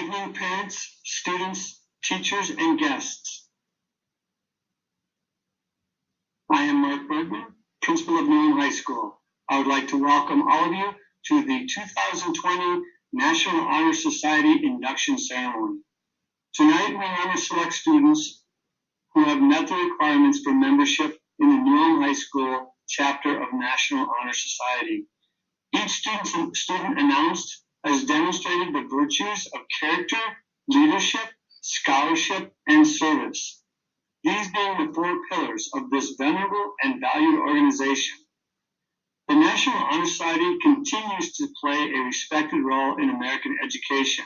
evening, parents, students, teachers, and guests. I am Mark Bergman, principal of Newham High School. I would like to welcome all of you to the 2020 National Honor Society Induction Ceremony. Tonight, we honor select students who have met the requirements for membership in the Newham High School chapter of National Honor Society. Each student announced has demonstrated the virtues of character, leadership, scholarship, and service. These being the four pillars of this venerable and valued organization. The National Honor Society continues to play a respected role in American education.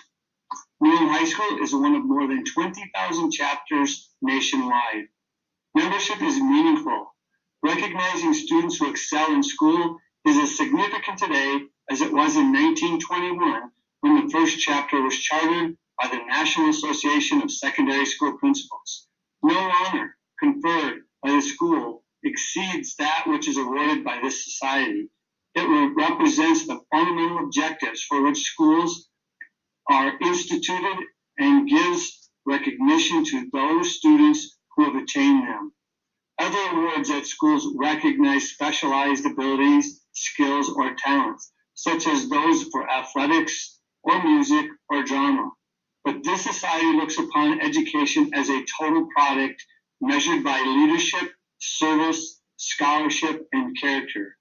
Newham High School is one of more than 20,000 chapters nationwide. Membership is meaningful. Recognizing students who excel in school is as significant today as it was in 1921 when the first chapter was chartered by the National Association of Secondary School Principals. No honor conferred by the school exceeds that which is awarded by this society. It represents the fundamental objectives for which schools are instituted and gives recognition to those students who have attained them. Other awards at schools recognize specialized abilities, skills, or talents, such as those for athletics or music or drama. But this society looks upon education as a total product measured by leadership, service, scholarship, and character.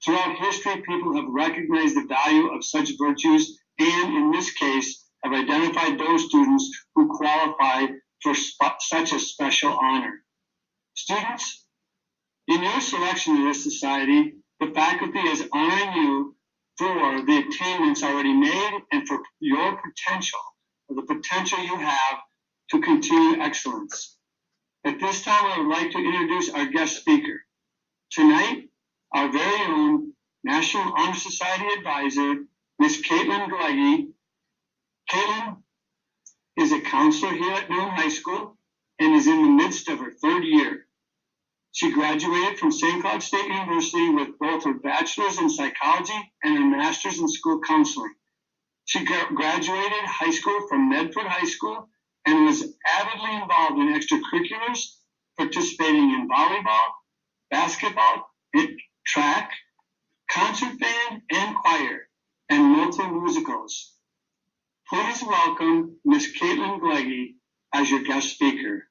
Throughout history, people have recognized the value of such virtues and, in this case, have identified those students who qualify for such a special honor. Students, in your selection of this society, the faculty is honoring you for the attainments already made and for your potential, or the potential you have to continue excellence. At this time, I would like to introduce our guest speaker. Tonight, our very own National Honor Society advisor, Ms. Caitlin Gleggy. Caitlin is a counselor here at Newham High School and is in the midst of her third year. She graduated from St. Cloud State University with both her bachelor's in psychology and her master's in school counseling. She graduated high school from Medford High School and was avidly involved in extracurriculars, participating in volleyball, basketball, track, concert band, and choir, and multi-musicals. Please welcome Ms. Caitlin Gleggy as your guest speaker.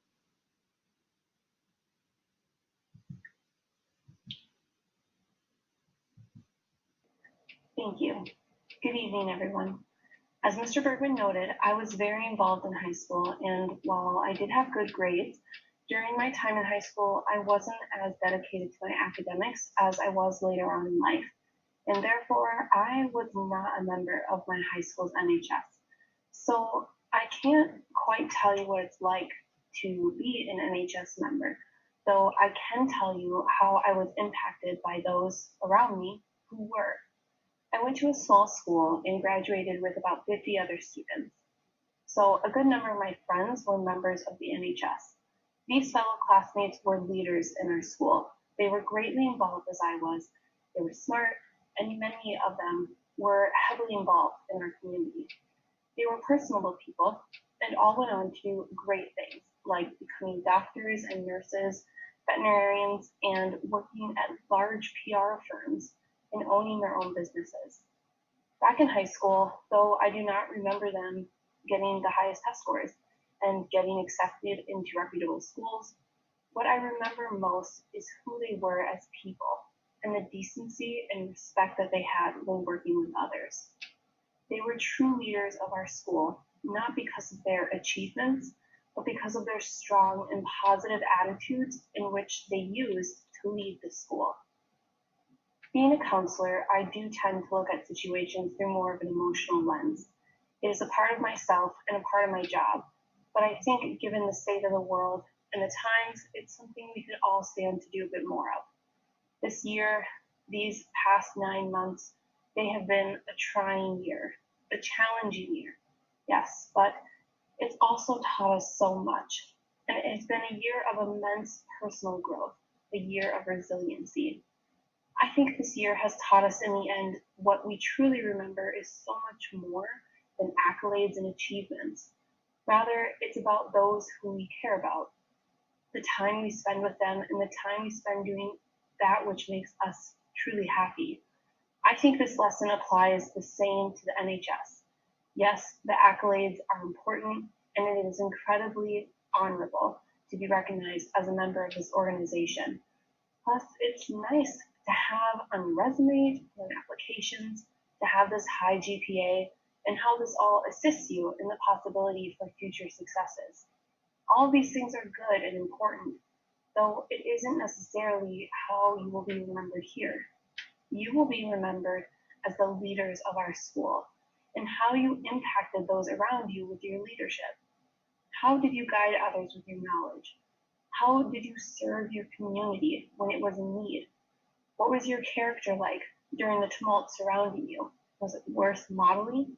Thank you. Good evening, everyone. As Mr. Bergman noted, I was very involved in high school, and while I did have good grades, during my time in high school, I wasn't as dedicated to my academics as I was later on in life, and therefore I was not a member of my high school's NHS. So I can't quite tell you what it's like to be an NHS member, though I can tell you how I was impacted by those around me who were. I went to a small school and graduated with about 50 other students. So a good number of my friends were members of the NHS. These fellow classmates were leaders in our school. They were greatly involved as I was. They were smart, and many of them were heavily involved in our community. They were personable people and all went on to do great things, like becoming doctors and nurses, veterinarians, and working at large PR firms and owning their own businesses. Back in high school, though I do not remember them getting the highest test scores and getting accepted into reputable schools, what I remember most is who they were as people and the decency and respect that they had when working with others. They were true leaders of our school, not because of their achievements, but because of their strong and positive attitudes in which they used to lead the school. Being a counselor, I do tend to look at situations through more of an emotional lens. It is a part of myself and a part of my job, but I think given the state of the world and the times, it's something we could all stand to do a bit more of. This year, these past 9 months, they have been a trying year, a challenging year, yes, but it's also taught us so much. And it's been a year of immense personal growth, a year of resiliency. I think this year has taught us in the end what we truly remember is so much more than accolades and achievements. Rather, it's about those who we care about, the time we spend with them and the time we spend doing that which makes us truly happy. I think this lesson applies the same to the NHS. Yes, the accolades are important, and it is incredibly honorable to be recognized as a member of this organization. Plus, it's nice to have on resumes and applications to have this high GPA and how this all assists you in the possibility for future successes. All of these things are good and important, though it isn't necessarily how you will be remembered here. You will be remembered as the leaders of our school and how you impacted those around you with your leadership. How did you guide others with your knowledge? How did you serve your community when it was in need? What was your character like during the tumult surrounding you? Was it worth modeling?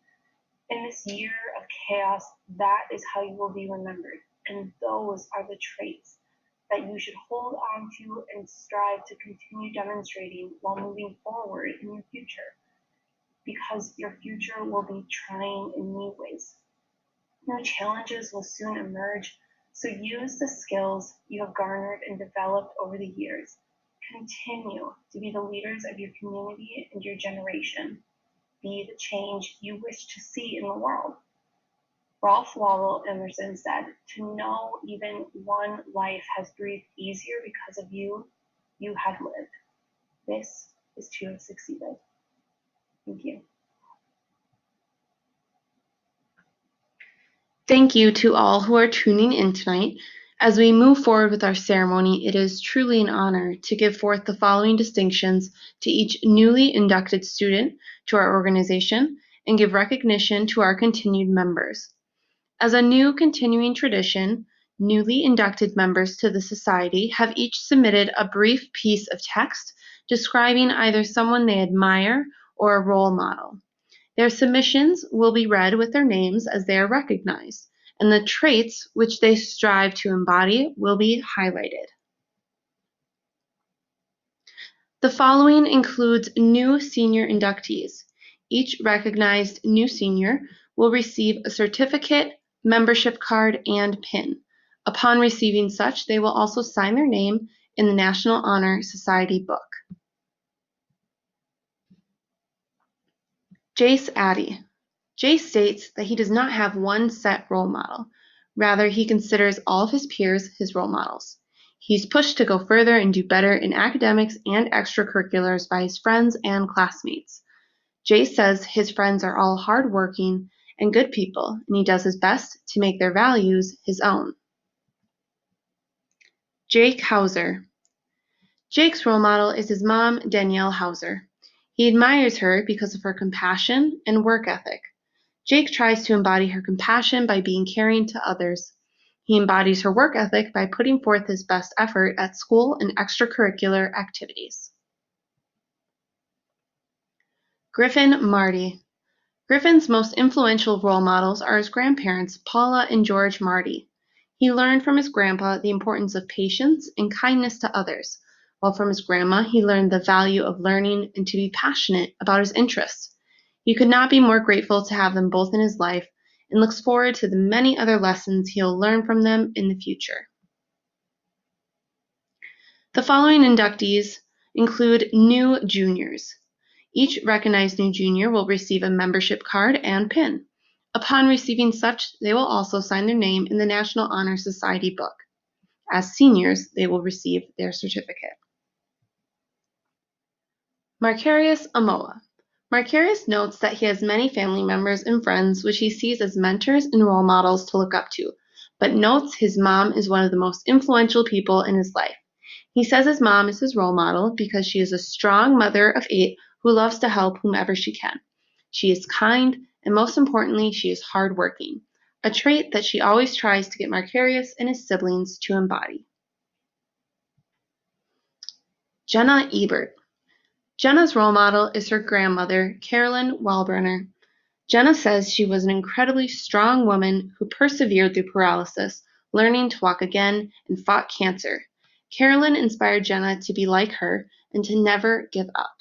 In this year of chaos, that is how you will be remembered, and those are the traits that you should hold on to and strive to continue demonstrating while moving forward in your future, because your future will be trying in new ways. New challenges will soon emerge, so use the skills you have garnered and developed over the years. Continue to be the leaders of your community and your generation. Be the change you wish to see in the world. Ralph Waldo Emerson said, "To know even one life has breathed easier because of you, you have lived." This is to have succeeded. Thank you. Thank you to all who are tuning in tonight. As we move forward with our ceremony, it is truly an honor to give forth the following distinctions to each newly inducted student to our organization and give recognition to our continued members. As a new continuing tradition, newly inducted members to the Society have each submitted a brief piece of text describing either someone they admire or a role model. Their submissions will be read with their names as they are recognized, and the traits which they strive to embody will be highlighted. The following includes new senior inductees. Each recognized new senior will receive a certificate, membership card, and pin. Upon receiving such, they will also sign their name in the National Honor Society book. Jace Addy. Jace states that he does not have one set role model. Rather, he considers all of his peers his role models. He's pushed to go further and do better in academics and extracurriculars by his friends and classmates. Jace says his friends are all hardworking and good people, and he does his best to make their values his own. Jake Hauser. Jake's role model is his mom, Danielle Hauser. He admires her because of her compassion and work ethic. Jake tries to embody her compassion by being caring to others. He embodies her work ethic by putting forth his best effort at school and extracurricular activities. Griffin Marty. Griffin's most influential role models are his grandparents, Paula and George Marty. He learned from his grandpa the importance of patience and kindness to others, while from his grandma he learned the value of learning and to be passionate about his interests. He could not be more grateful to have them both in his life and looks forward to the many other lessons he'll learn from them in the future. The following inductees include new juniors. Each recognized new junior will receive a membership card and pin. Upon receiving such, they will also sign their name in the National Honor Society book. As seniors, they will receive their certificate. Marcarius Amoa. Marcarius notes that he has many family members and friends which he sees as mentors and role models to look up to, but notes his mom is one of the most influential people in his life. He says his mom is his role model because she is a strong mother of 8 who loves to help whomever she can. She is kind, and most importantly, she is hardworking, a trait that she always tries to get Marcarius and his siblings to embody. Jenna Ebert. Jenna's role model is her grandmother, Carolyn Walbrenner. Jenna says she was an incredibly strong woman who persevered through paralysis, learning to walk again, and fought cancer. Carolyn inspired Jenna to be like her and to never give up.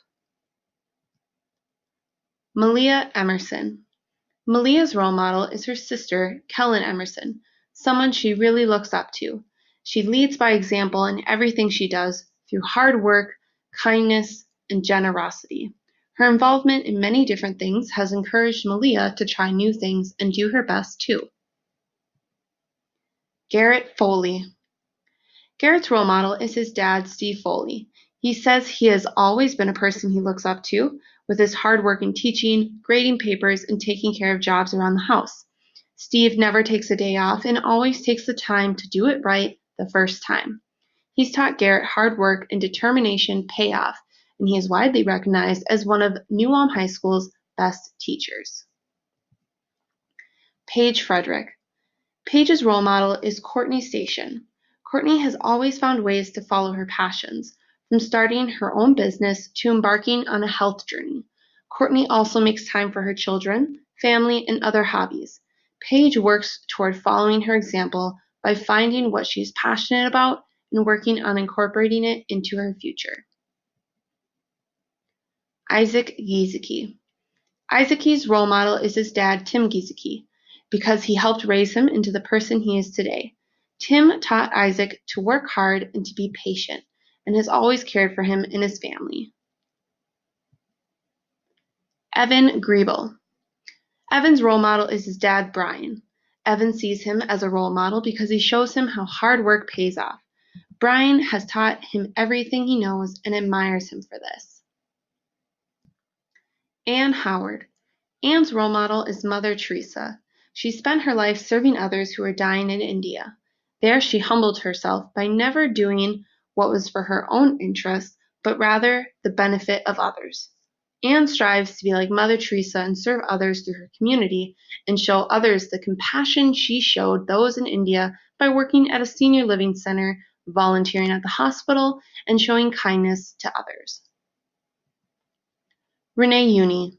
Malia Emerson. Malia's role model is her sister, Kellen Emerson, someone she really looks up to. She leads by example in everything she does through hard work, kindness, and generosity. Her involvement in many different things has encouraged Malia to try new things and do her best too. Garrett Foley. Garrett's role model is his dad, Steve Foley. He says he has always been a person he looks up to, with his hard work in teaching, grading papers, and taking care of jobs around the house. Steve never takes a day off and always takes the time to do it right the first time. He's taught Garrett hard work and determination pay off, and he is widely recognized as one of New Ulm High School's best teachers. Paige Frederick. Paige's role model is Courtney Station. Courtney has always found ways to follow her passions, from starting her own business to embarking on a health journey. Courtney also makes time for her children, family, and other hobbies. Paige works toward following her example by finding what she's passionate about and working on incorporating it into her future. Isaac Giesecke. Isaac's role model is his dad, Tim Giesecke, because he helped raise him into the person he is today. Tim taught Isaac to work hard and to be patient, and has always cared for him and his family. Evan Griebel. Evan's role model is his dad, Brian. Evan sees him as a role model because he shows him how hard work pays off. Brian has taught him everything he knows and admires him for this. Anne Howard. Anne's role model is Mother Teresa. She spent her life serving others who were dying in India. There she humbled herself by never doing what was for her own interest, but rather the benefit of others. Anne strives to be like Mother Teresa and serve others through her community and show others the compassion she showed those in India by working at a senior living center, volunteering at the hospital, and showing kindness to others. Renee Uni.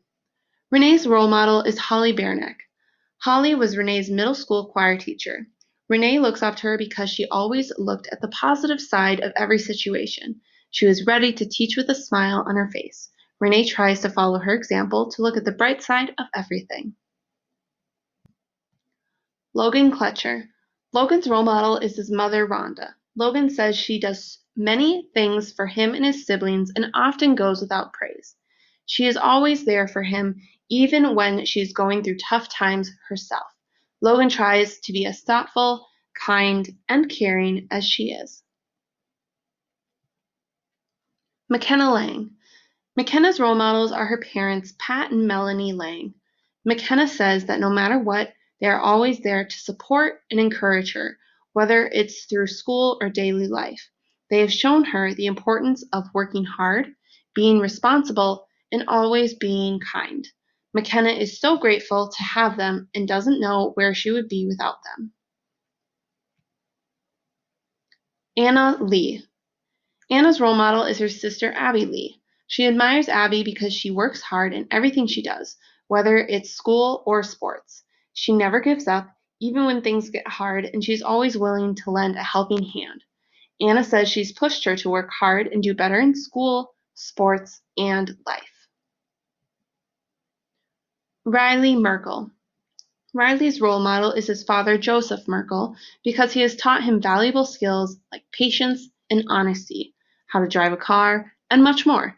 Renee's role model is Holly Bernick. Holly was Renee's middle school choir teacher. Renee looks up to her because she always looked at the positive side of every situation. She was ready to teach with a smile on her face. Renee tries to follow her example to look at the bright side of everything. Logan Kletcher. Logan's role model is his mother, Rhonda. Logan says she does many things for him and his siblings and often goes without praise. She is always there for him, even when she's going through tough times herself. Logan tries to be as thoughtful, kind, and caring as she is. McKenna Lang. McKenna's role models are her parents, Pat and Melanie Lang. McKenna says that no matter what, they are always there to support and encourage her, whether it's through school or daily life. They have shown her the importance of working hard, being responsible, and always being kind. McKenna is so grateful to have them and doesn't know where she would be without them. Anna Lee. Anna's role model is her sister, Abby Lee. She admires Abby because she works hard in everything she does, whether it's school or sports. She never gives up, even when things get hard, and she's always willing to lend a helping hand. Anna says she's pushed her to work hard and do better in school, sports, and life. Riley Merkel. Riley's role model is his father, Joseph Merkel, because he has taught him valuable skills like patience and honesty, how to drive a car, and much more.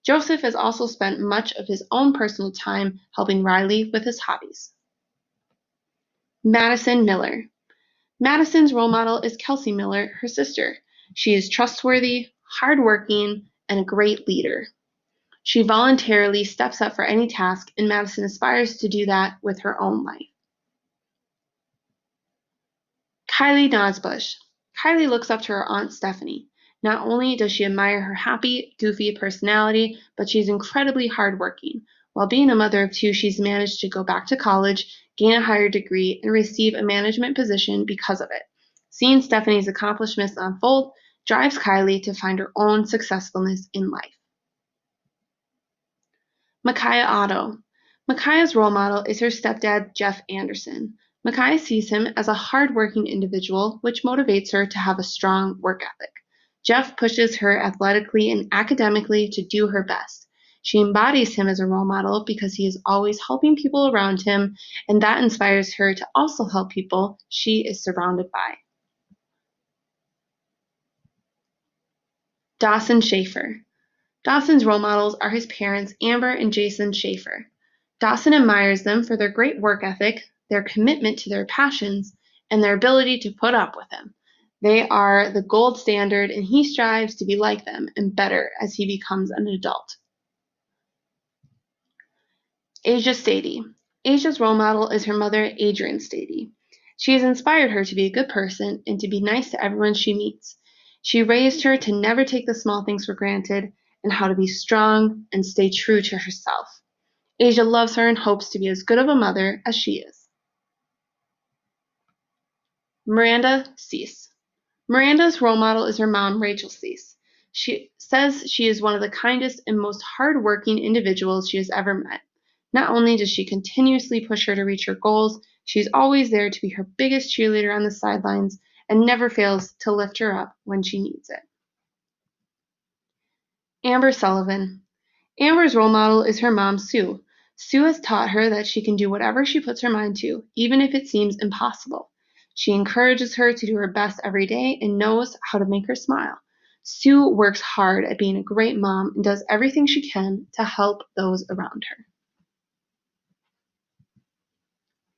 Joseph has also spent much of his own personal time helping Riley with his hobbies. Madison Miller. Madison's role model is Kelsey Miller, her sister. She is trustworthy, hardworking, and a great leader. She voluntarily steps up for any task, and Madison aspires to do that with her own life. Kylie Nosbush. Kylie looks up to her Aunt Stephanie. Not only does she admire her happy, goofy personality, but she's incredibly hardworking. While being a mother of two, she's managed to go back to college, gain a higher degree, and receive a management position because of it. Seeing Stephanie's accomplishments unfold drives Kylie to find her own successfulness in life. Micaiah Otto. Micaiah's role model is her stepdad, Jeff Anderson. Micaiah sees him as a hardworking individual, which motivates her to have a strong work ethic. Jeff pushes her athletically and academically to do her best. She embodies him as a role model because he is always helping people around him, and that inspires her to also help people she is surrounded by. Dawson Schaefer. Dawson's role models are his parents, Amber and Jason Schaefer. Dawson admires them for their great work ethic, their commitment to their passions, and their ability to put up with him. They are the gold standard, and he strives to be like them and better as he becomes an adult. Asia Stady. Asia's role model is her mother, Adrienne Stady. She has inspired her to be a good person and to be nice to everyone she meets. She raised her to never take the small things for granted and how to be strong and stay true to herself. Asia loves her and hopes to be as good of a mother as she is. Miranda Cease. Miranda's role model is her mom, Rachel Cease. She says she is one of the kindest and most hardworking individuals she has ever met. Not only does she continuously push her to reach her goals, she's always there to be her biggest cheerleader on the sidelines and never fails to lift her up when she needs it. Amber Sullivan. Amber's role model is her mom, Sue. Sue has taught her that she can do whatever she puts her mind to, even if it seems impossible. She encourages her to do her best every day and knows how to make her smile. Sue works hard at being a great mom and does everything she can to help those around her.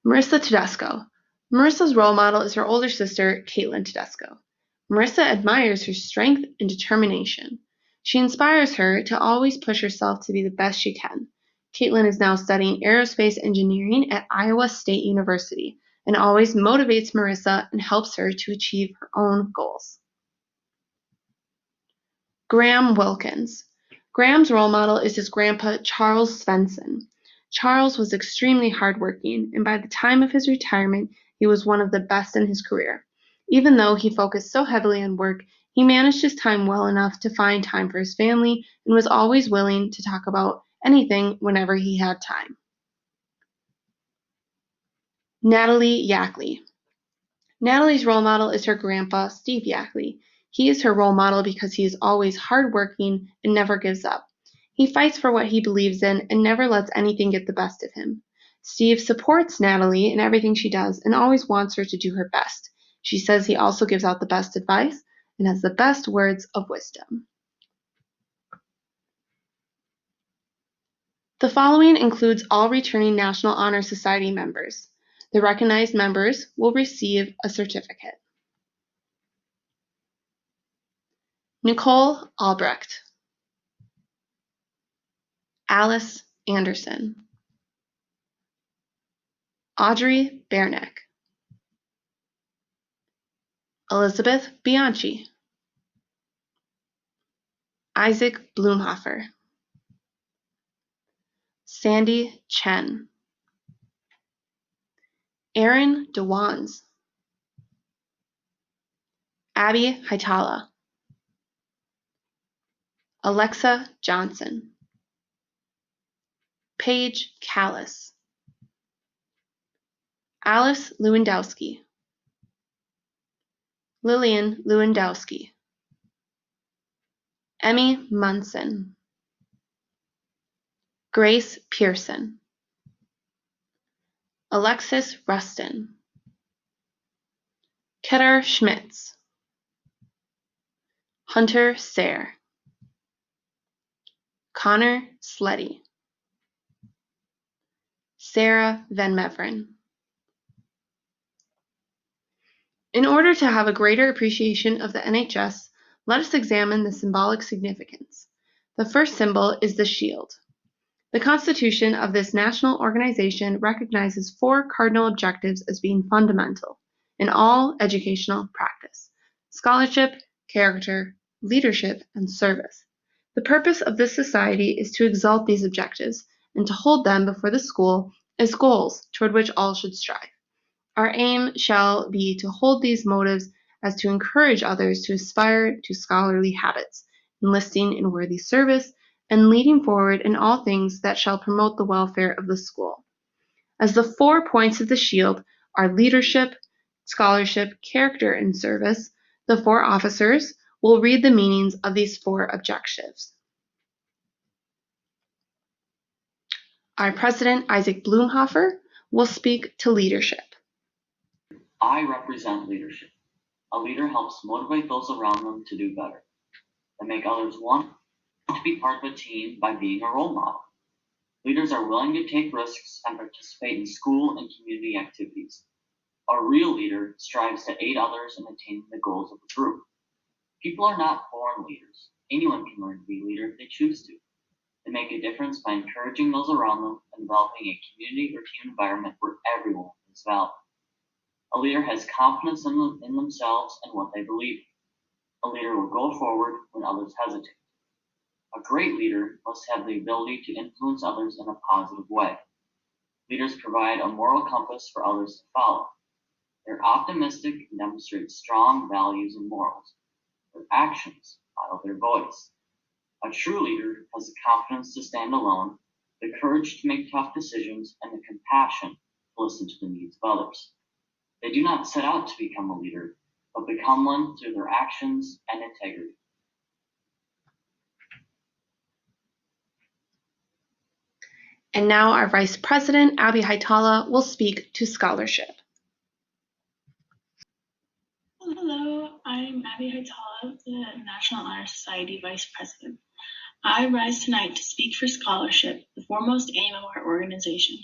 Marissa Tedesco. Marissa's role model is her older sister, Caitlin Tedesco. Marissa admires her strength and determination. She inspires her to always push herself to be the best she can. Caitlin is now studying aerospace engineering at Iowa State University and always motivates Marissa and helps her to achieve her own goals. Graham Wilkins. Graham's role model is his grandpa, Charles Svensson. Charles was extremely hardworking, and by the time of his retirement, he was one of the best in his career. Even though he focused so heavily on work, he managed his time well enough to find time for his family and was always willing to talk about anything whenever he had time. Natalie Yackley. Natalie's role model is her grandpa, Steve Yackley. He is her role model because he is always hardworking and never gives up. He fights for what he believes in and never lets anything get the best of him. Steve supports Natalie in everything she does and always wants her to do her best. She says he also gives out the best advice and has the best words of wisdom. The following includes all returning National Honor Society members. The recognized members will receive a certificate. Nicole Albrecht, Alice Anderson, Audrey Bernick, Elizabeth Bianchi, Isaac Blumhofer, Sandy Chen, Aaron DeWans, Abby Haitala, Alexa Johnson, Paige Callis, Alice Lewandowski, Lillian Lewandowski, Emmy Munson, Grace Pearson, Alexis Rustin, Kedar Schmitz, Hunter Sayre, Connor Sleddy, Sarah Van Meveren. In order to have a greater appreciation of the NHS, let us examine the symbolic significance. The first symbol is the shield. The constitution of this national organization recognizes 4 cardinal objectives as being fundamental in all educational practice: scholarship, character, leadership, and service. The purpose of this society is to exalt these objectives and to hold them before the school as goals toward which all should strive. Our aim shall be to hold these motives as to encourage others to aspire to scholarly habits, enlisting in worthy service, and leading forward in all things that shall promote the welfare of the school. As the 4 points of the shield are leadership, scholarship, character, and service, the 4 officers will read the meanings of these 4 objectives. Our president, Isaac Bloomhofer, will speak to leadership. I represent leadership. A leader helps motivate those around them to do better and make others want to be part of a team by being a role model. Leaders are willing to take risks and participate in school and community activities. A real leader strives to aid others in attaining the goals of the group. People are not born leaders. Anyone can learn to be a leader if they choose to. They make a difference by encouraging those around them and developing a community or team environment where everyone is valued. A leader has confidence in themselves and what they believe. A leader will go forward when others hesitate. A great leader must have the ability to influence others in a positive way. Leaders provide a moral compass for others to follow. They're optimistic and demonstrate strong values and morals. Their actions follow their voice. A true leader has the confidence to stand alone, the courage to make tough decisions, and the compassion to listen to the needs of others. They do not set out to become a leader, but become one through their actions and integrity. And now our Vice President, Abby Haitala, will speak to scholarship. Hello, I'm Abby Haitala, the National Honor Society Vice President. I rise tonight to speak for scholarship, the foremost aim of our organization.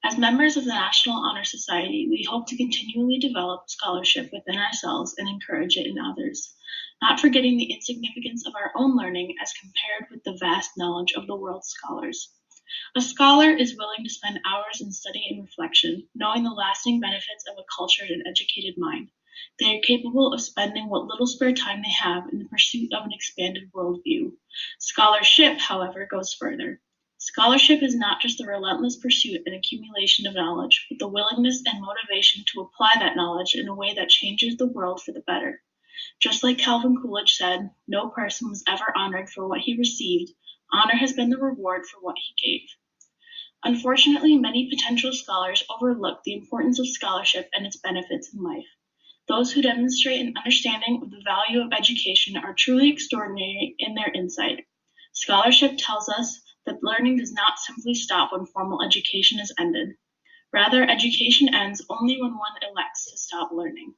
As members of the National Honor Society, we hope to continually develop scholarship within ourselves and encourage it in others, not forgetting the insignificance of our own learning as compared with the vast knowledge of the world's scholars. A scholar is willing to spend hours in study and reflection, knowing the lasting benefits of a cultured and educated mind. They are capable of spending what little spare time they have in the pursuit of an expanded worldview. Scholarship, however, goes further. Scholarship is not just the relentless pursuit and accumulation of knowledge, but the willingness and motivation to apply that knowledge in a way that changes the world for the better. Just like Calvin Coolidge said, no person was ever honored for what he received. Honor has been the reward for what he gave. Unfortunately, many potential scholars overlook the importance of scholarship and its benefits in life. Those who demonstrate an understanding of the value of education are truly extraordinary in their insight. Scholarship tells us that learning does not simply stop when formal education is ended. Rather, education ends only when one elects to stop learning.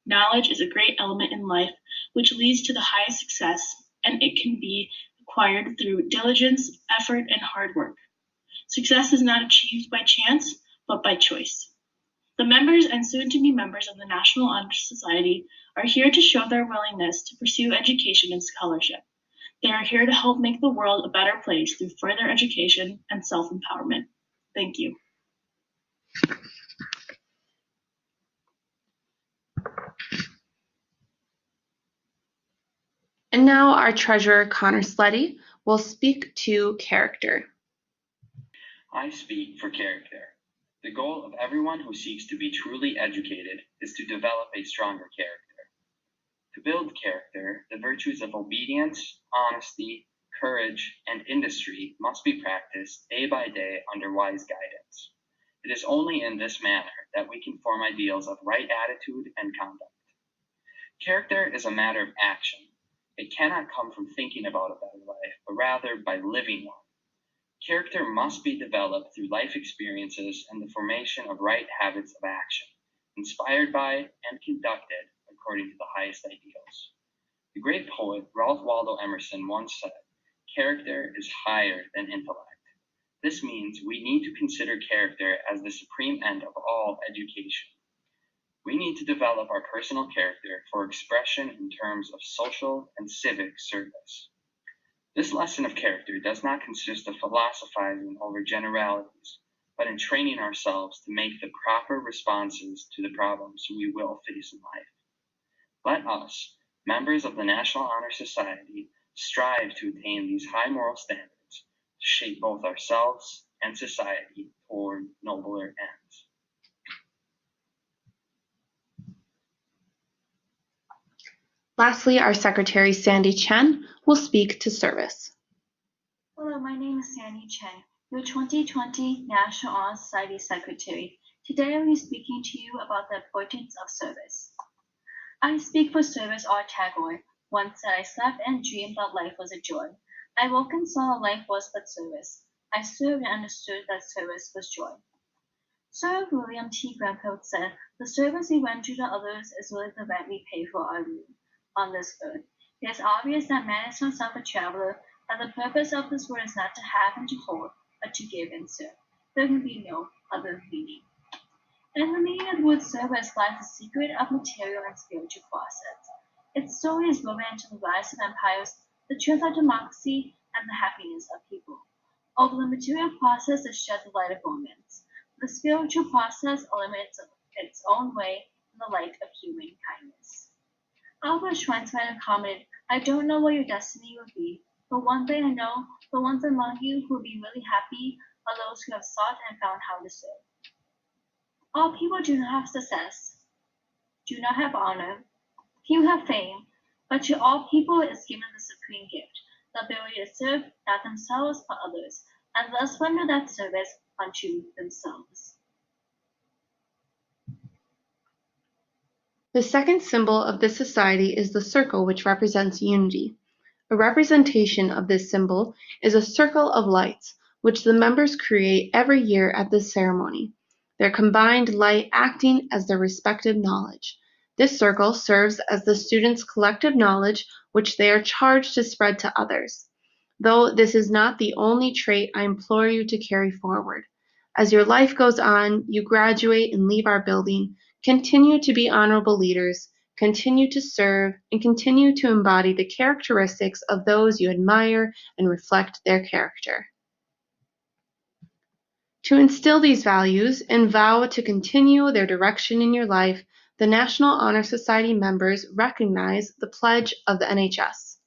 Knowledge is a great element in life which leads to the highest success, and it can be acquired through diligence, effort, and hard work. Success is not achieved by chance, but by choice. The members and soon-to-be members of the National Honor Society are here to show their willingness to pursue education and scholarship. They are here to help make the world a better place through further education and self-empowerment. Thank you. And now our treasurer, Connor Sleddy, will speak to character. I speak for character. The goal of everyone who seeks to be truly educated is to develop a stronger character. To build character, the virtues of obedience, honesty, courage, and industry must be practiced day by day under wise guidance. It is only in this manner that we can form ideals of right attitude and conduct. Character is a matter of action. It cannot come from thinking about a better life, but rather by living one. Character must be developed through life experiences and the formation of right habits of action, inspired by and conducted according to the highest ideals. The great poet Ralph Waldo Emerson once said, "Character is higher than intellect." This means we need to consider character as the supreme end of all education. We need to develop our personal character for expression in terms of social and civic service. This lesson of character does not consist of philosophizing over generalities, but in training ourselves to make the proper responses to the problems we will face in life. Let us, members of the National Honor Society, strive to attain these high moral standards to shape both ourselves and society toward nobler ends. Lastly, our secretary, Sandy Chen, will speak to service. Hello, my name is Sandy Chen, your 2020 National Honor Society Secretary. Today I will be speaking to you about the importance of service. I speak for service or Tagore. Once said I slept and dreamed that life was a joy. I woke and saw that life was but service. I served and understood that service was joy. Sir William T. Grenfell said, "The service we render to others is really the rent we pay for our room on this earth." It is obvious that man is himself a traveler, that the purpose of this world is not to have and to hold, but to give and serve. There can be no other meaning. In the meaning of the word service lies the secret of material and spiritual process. Its story is woven into the rise of empires, the truth of democracy, and the happiness of people. Although the material process has shed the light of romance, the spiritual process illuminates its own way in the light of human kindness. Albert Schweitzer commented, "I don't know what your destiny will be, but one thing I know, the ones among you who will be really happy are those who have sought and found how to serve." All people do not have success, do not have honor, few have fame, but to all people is given the supreme gift, the ability to serve not themselves but others, and thus render that service unto themselves. The second symbol of this society is the circle, which represents unity. A representation of this symbol is a circle of lights, which the members create every year at this ceremony, their combined light acting as their respective knowledge. This circle serves as the students' collective knowledge, which they are charged to spread to others. Though this is not the only trait I implore you to carry forward. As your life goes on, you graduate and leave our building, continue to be honorable leaders, continue to serve, and continue to embody the characteristics of those you admire and reflect their character. To instill these values and vow to continue their direction in your life, the National Honor Society members recognize the pledge of the NHS.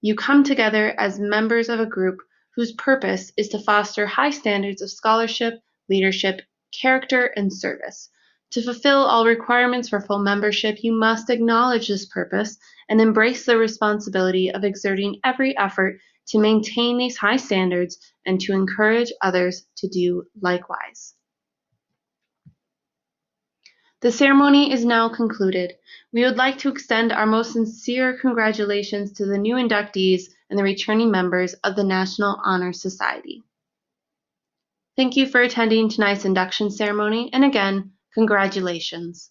You come together as members of a group whose purpose is to foster high standards of scholarship, leadership, character, and service. To fulfill all requirements for full membership, you must acknowledge this purpose and embrace the responsibility of exerting every effort to maintain these high standards and to encourage others to do likewise. The ceremony is now concluded. We would like to extend our most sincere congratulations to the new inductees and the returning members of the National Honor Society. Thank you for attending tonight's induction ceremony, and again, congratulations.